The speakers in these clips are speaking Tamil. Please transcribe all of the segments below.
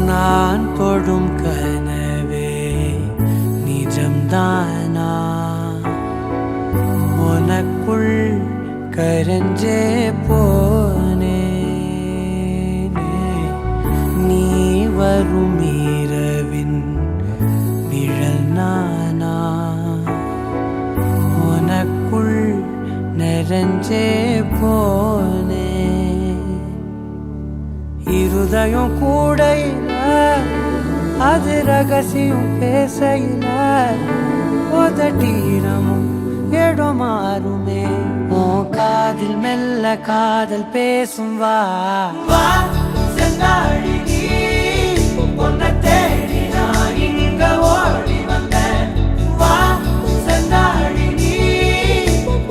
நான் தொடும் கனவே நிஜம்தானா? உனக்குள் கரஞ்சே போனே. நீ வரும் இரவின் நிழல் நானா? உனக்குள் நிறைஞ்சே போனே. இருதயம் கூடையில அது ரகசியம் பேசையில உதட்டீரமும் இடம் மாறுமே. உன் காதில் மெல்ல காதல் பேசும். வா வா செந்தாழி நீ, உன்னை தேடி நான் இங்க ஓடி வந்தேன். வா செந்தாழி நீ,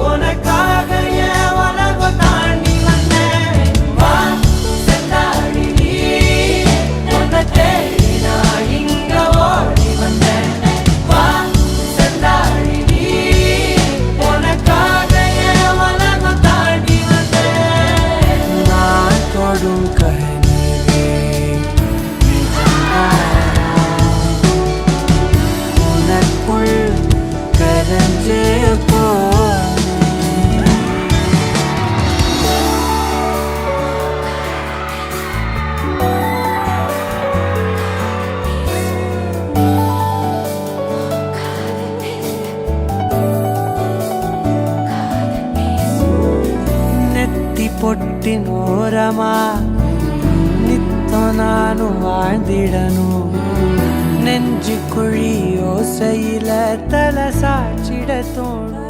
உனக்காக என் உலகம் தாண்டி வந்தேன். வா செந்தாழி நீ, உன்னை தேடி நான் இங்க ஓடி வந்தேன். வா செந்தாழி நீ, உனக்காக என் உலகம் தாண்டி வந்தேன். நான் தொடும் கனவே உனக்குள் கரஞ்சே போனே. நெத்தி பொட்டின் ஓரமா நித்தம் நானும் வாழ்ந்திடணும். நெஞ்சு குழி ஓசையில தலை சாட்சிட தோணும்.